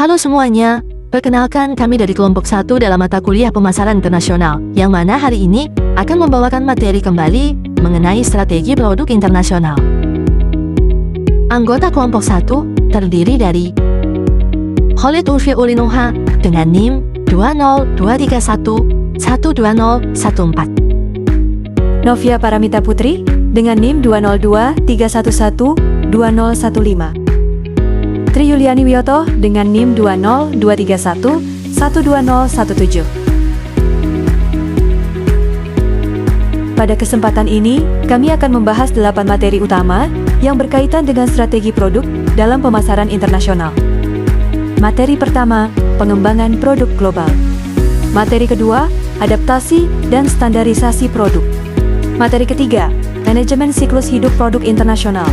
Halo semuanya, perkenalkan kami dari kelompok 1 dalam mata kuliah pemasaran internasional, yang mana hari ini akan membawakan materi kembali mengenai strategi produk internasional. Anggota kelompok 1 terdiri dari Khalid Ulfi Ulinoha dengan NIM 20231-12014. Novia Paramita Putri dengan NIM 20231112015. Tri Yuliani Wiyoto dengan NIM 20231-12017. Pada kesempatan ini, kami akan membahas 8 materi utama yang berkaitan dengan strategi produk dalam pemasaran internasional. Materi pertama, pengembangan produk global. Materi kedua, adaptasi dan standarisasi produk. Materi ketiga, manajemen siklus hidup produk internasional.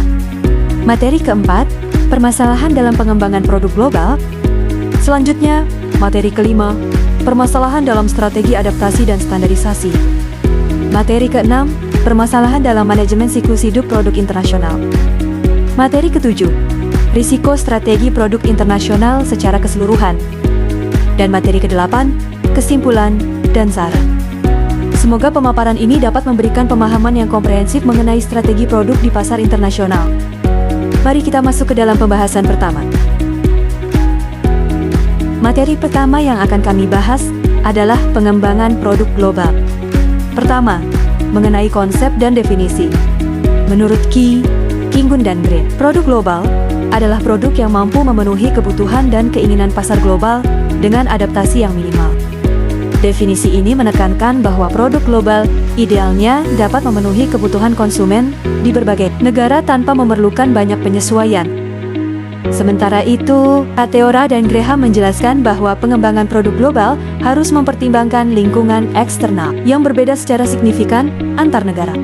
Materi keempat, permasalahan dalam pengembangan produk global. Selanjutnya, materi kelima, permasalahan dalam strategi adaptasi dan standarisasi. Materi keenam, permasalahan dalam manajemen siklus hidup produk internasional. Materi ketujuh, risiko strategi produk internasional secara keseluruhan. Dan materi kedelapan, kesimpulan dan saran. Semoga pemaparan ini dapat memberikan pemahaman yang komprehensif mengenai strategi produk di pasar internasional. Mari kita masuk ke dalam pembahasan pertama. Materi pertama yang akan kami bahas adalah pengembangan produk global. Pertama, mengenai konsep dan definisi. Menurut Ki, Kinggun dan Green, produk global adalah produk yang mampu memenuhi kebutuhan dan keinginan pasar global dengan adaptasi yang minimal. Definisi ini menekankan bahwa produk global idealnya dapat memenuhi kebutuhan konsumen di berbagai negara tanpa memerlukan banyak penyesuaian. Sementara itu, Ateora dan Graham menjelaskan bahwa pengembangan produk global harus mempertimbangkan lingkungan eksternal yang berbeda secara signifikan antar negara.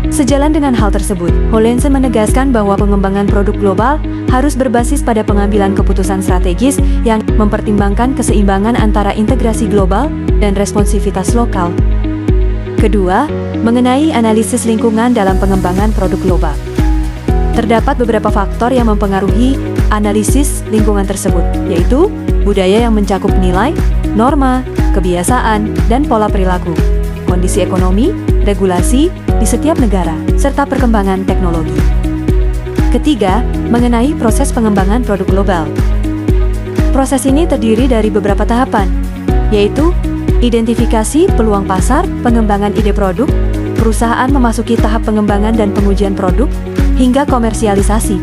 Sejalan dengan hal tersebut, Hollensen menegaskan bahwa pengembangan produk global harus berbasis pada pengambilan keputusan strategis yang mempertimbangkan keseimbangan antara integrasi global dan responsivitas lokal. Kedua, mengenai analisis lingkungan dalam pengembangan produk global. Terdapat beberapa faktor yang mempengaruhi analisis lingkungan tersebut, yaitu budaya yang mencakup nilai, norma, kebiasaan, dan pola perilaku, kondisi ekonomi, regulasi di setiap negara, serta perkembangan teknologi. Ketiga, mengenai proses pengembangan produk global. Proses ini terdiri dari beberapa tahapan, yaitu identifikasi peluang pasar, pengembangan ide produk, perusahaan memasuki tahap pengembangan dan pengujian produk, hingga komersialisasi.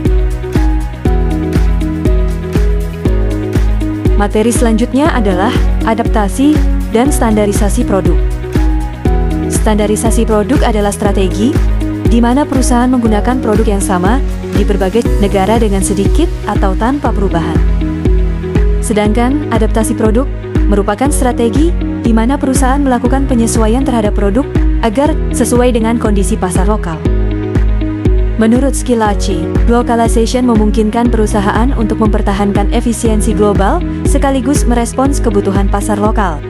Materi selanjutnya adalah adaptasi dan standarisasi produk. Standarisasi produk adalah strategi di mana perusahaan menggunakan produk yang sama di berbagai negara dengan sedikit atau tanpa perubahan. Sedangkan adaptasi produk merupakan strategi di mana perusahaan melakukan penyesuaian terhadap produk agar sesuai dengan kondisi pasar lokal. Menurut Schillaci, globalization memungkinkan perusahaan untuk mempertahankan efisiensi global sekaligus merespons kebutuhan pasar lokal.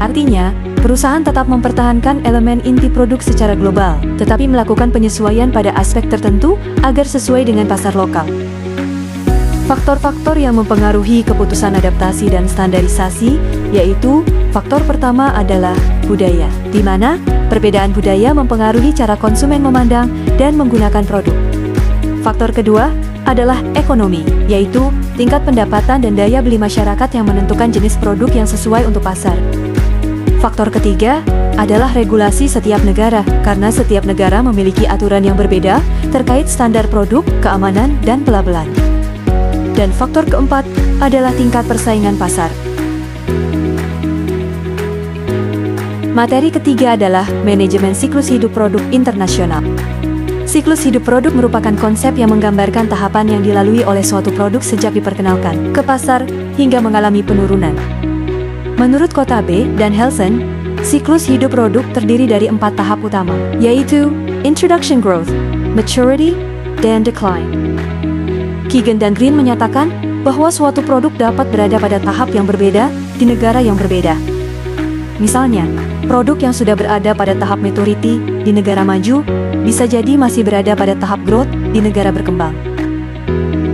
Artinya, perusahaan tetap mempertahankan elemen inti produk secara global, tetapi melakukan penyesuaian pada aspek tertentu agar sesuai dengan pasar lokal. Faktor-faktor yang mempengaruhi keputusan adaptasi dan standarisasi, yaitu faktor pertama adalah budaya, di mana perbedaan budaya mempengaruhi cara konsumen memandang dan menggunakan produk. Faktor kedua adalah ekonomi, yaitu tingkat pendapatan dan daya beli masyarakat yang menentukan jenis produk yang sesuai untuk pasar. Faktor ketiga adalah regulasi setiap negara, karena setiap negara memiliki aturan yang berbeda terkait standar produk, keamanan, dan pelabelan. Dan faktor keempat adalah tingkat persaingan pasar. Materi ketiga adalah manajemen siklus hidup produk internasional. Siklus hidup produk merupakan konsep yang menggambarkan tahapan yang dilalui oleh suatu produk sejak diperkenalkan ke pasar hingga mengalami penurunan. Menurut Kotabe dan Helsen, siklus hidup produk terdiri dari 4 tahap utama, yaitu introduction growth, maturity, dan decline. Keegan dan Green menyatakan bahwa suatu produk dapat berada pada tahap yang berbeda di negara yang berbeda. Misalnya, produk yang sudah berada pada tahap maturity di negara maju bisa jadi masih berada pada tahap growth di negara berkembang.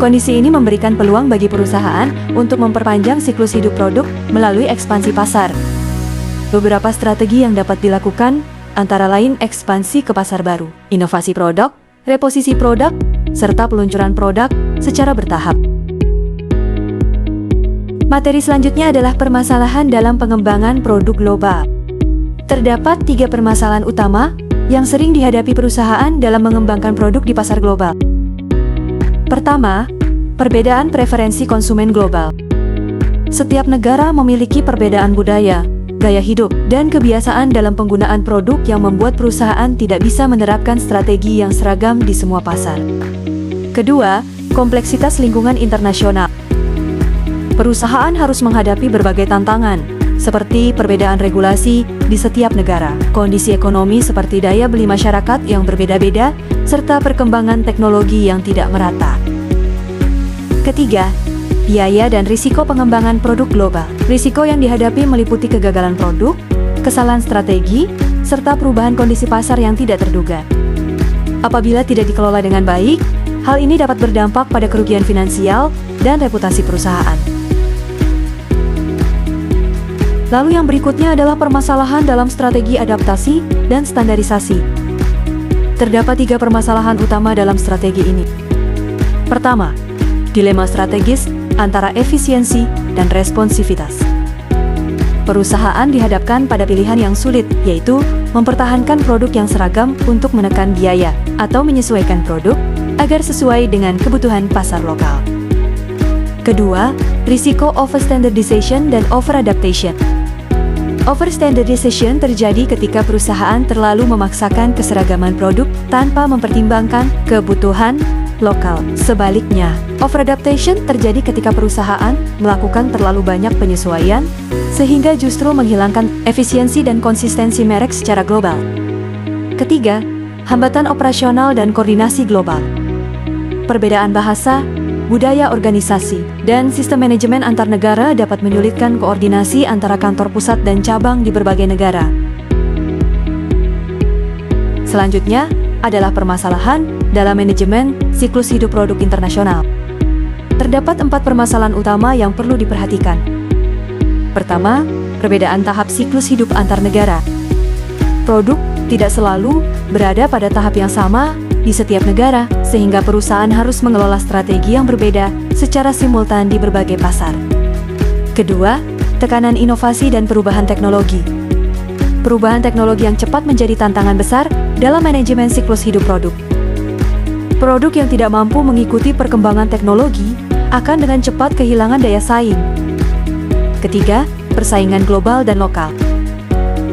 Kondisi ini memberikan peluang bagi perusahaan untuk memperpanjang siklus hidup produk melalui ekspansi pasar. Beberapa strategi yang dapat dilakukan antara lain ekspansi ke pasar baru, inovasi produk, reposisi produk, serta peluncuran produk secara bertahap. Materi selanjutnya adalah permasalahan dalam pengembangan produk global. Terdapat 3 permasalahan utama yang sering dihadapi perusahaan dalam mengembangkan produk di pasar global. Pertama, perbedaan preferensi konsumen global. Setiap negara memiliki perbedaan budaya, gaya hidup, dan kebiasaan dalam penggunaan produk yang membuat perusahaan tidak bisa menerapkan strategi yang seragam di semua pasar. Kedua, kompleksitas lingkungan internasional. Perusahaan harus menghadapi berbagai tantangan, seperti perbedaan regulasi di setiap negara, kondisi ekonomi seperti daya beli masyarakat yang berbeda-beda, serta perkembangan teknologi yang tidak merata. Ketiga, biaya dan risiko pengembangan produk global. Risiko yang dihadapi meliputi kegagalan produk, kesalahan strategi, serta perubahan kondisi pasar yang tidak terduga. Apabila tidak dikelola dengan baik, hal ini dapat berdampak pada kerugian finansial dan reputasi perusahaan. Lalu yang berikutnya adalah permasalahan dalam strategi adaptasi dan standarisasi. Terdapat 3 permasalahan utama dalam strategi ini. Pertama, dilema strategis antara efisiensi dan responsivitas. Perusahaan dihadapkan pada pilihan yang sulit, yaitu mempertahankan produk yang seragam untuk menekan biaya atau menyesuaikan produk agar sesuai dengan kebutuhan pasar lokal. Kedua, risiko overstandardization dan overadaptation. Overstandardization terjadi ketika perusahaan terlalu memaksakan keseragaman produk tanpa mempertimbangkan kebutuhan lokal. Sebaliknya, overadaptation terjadi ketika perusahaan melakukan terlalu banyak penyesuaian, sehingga justru menghilangkan efisiensi dan konsistensi merek secara global. Ketiga, hambatan operasional dan koordinasi global. Perbedaan bahasa, budaya organisasi, dan sistem manajemen antar negara dapat menyulitkan koordinasi antara kantor pusat dan cabang di berbagai negara. Selanjutnya adalah permasalahan dalam manajemen siklus hidup produk internasional. Terdapat 4 permasalahan utama yang perlu diperhatikan. Pertama, perbedaan tahap siklus hidup antar negara. Produk tidak selalu berada pada tahap yang sama di setiap negara, sehingga perusahaan harus mengelola strategi yang berbeda secara simultan di berbagai pasar. Kedua, tekanan inovasi dan perubahan teknologi. Perubahan teknologi yang cepat menjadi tantangan besar dalam manajemen siklus hidup produk. Produk yang tidak mampu mengikuti perkembangan teknologi akan dengan cepat kehilangan daya saing. Ketiga, persaingan global dan lokal.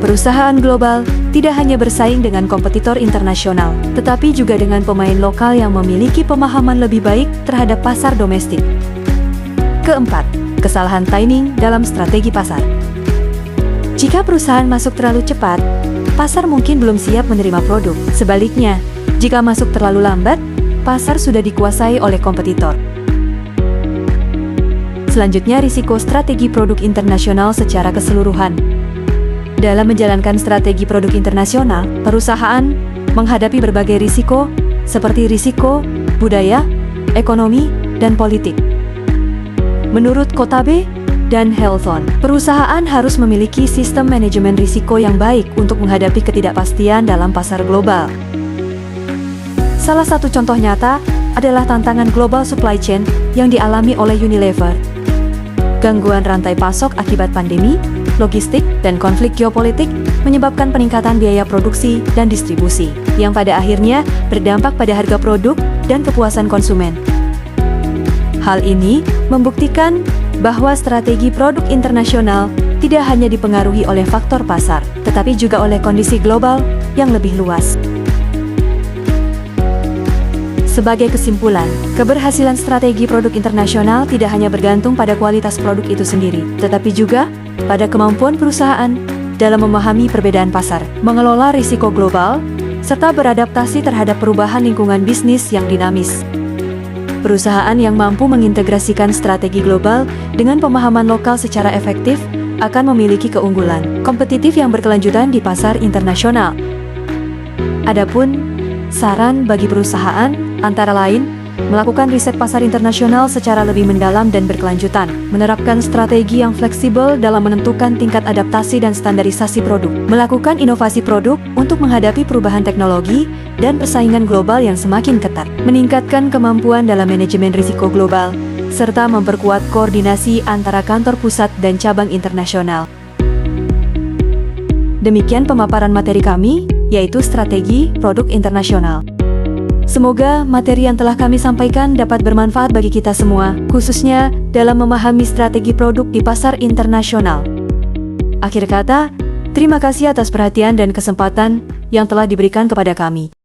Perusahaan global tidak hanya bersaing dengan kompetitor internasional, tetapi juga dengan pemain lokal yang memiliki pemahaman lebih baik terhadap pasar domestik. Keempat, kesalahan timing dalam strategi pasar. Jika perusahaan masuk terlalu cepat, pasar mungkin belum siap menerima produk. Sebaliknya, jika masuk terlalu lambat, pasar sudah dikuasai oleh kompetitor. Selanjutnya, risiko strategi produk internasional secara keseluruhan. Dalam menjalankan strategi produk internasional, perusahaan menghadapi berbagai risiko, seperti risiko budaya, ekonomi, dan politik. Menurut Kotabe dan Helton, perusahaan harus memiliki sistem manajemen risiko yang baik untuk menghadapi ketidakpastian dalam pasar global. Salah satu contoh nyata adalah tantangan global supply chain yang dialami oleh Unilever. Gangguan rantai pasok akibat pandemi, logistik, dan konflik geopolitik menyebabkan peningkatan biaya produksi dan distribusi, yang pada akhirnya berdampak pada harga produk dan kepuasan konsumen. Hal ini membuktikan bahwa strategi produk internasional tidak hanya dipengaruhi oleh faktor pasar, tetapi juga oleh kondisi global yang lebih luas. Sebagai kesimpulan, keberhasilan strategi produk internasional tidak hanya bergantung pada kualitas produk itu sendiri, tetapi juga pada kemampuan perusahaan dalam memahami perbedaan pasar, mengelola risiko global, serta beradaptasi terhadap perubahan lingkungan bisnis yang dinamis. Perusahaan yang mampu mengintegrasikan strategi global dengan pemahaman lokal secara efektif akan memiliki keunggulan kompetitif yang berkelanjutan di pasar internasional. Adapun saran bagi perusahaan antara lain melakukan riset pasar internasional secara lebih mendalam dan berkelanjutan, menerapkan strategi yang fleksibel dalam menentukan tingkat adaptasi dan standarisasi produk, melakukan inovasi produk untuk menghadapi perubahan teknologi dan persaingan global yang semakin ketat, meningkatkan kemampuan dalam manajemen risiko global, serta memperkuat koordinasi antara kantor pusat dan cabang internasional. Demikian pemaparan materi kami, yaitu strategi produk internasional. Semoga materi yang telah kami sampaikan dapat bermanfaat bagi kita semua, khususnya dalam memahami strategi produk di pasar internasional. Akhir kata, terima kasih atas perhatian dan kesempatan yang telah diberikan kepada kami.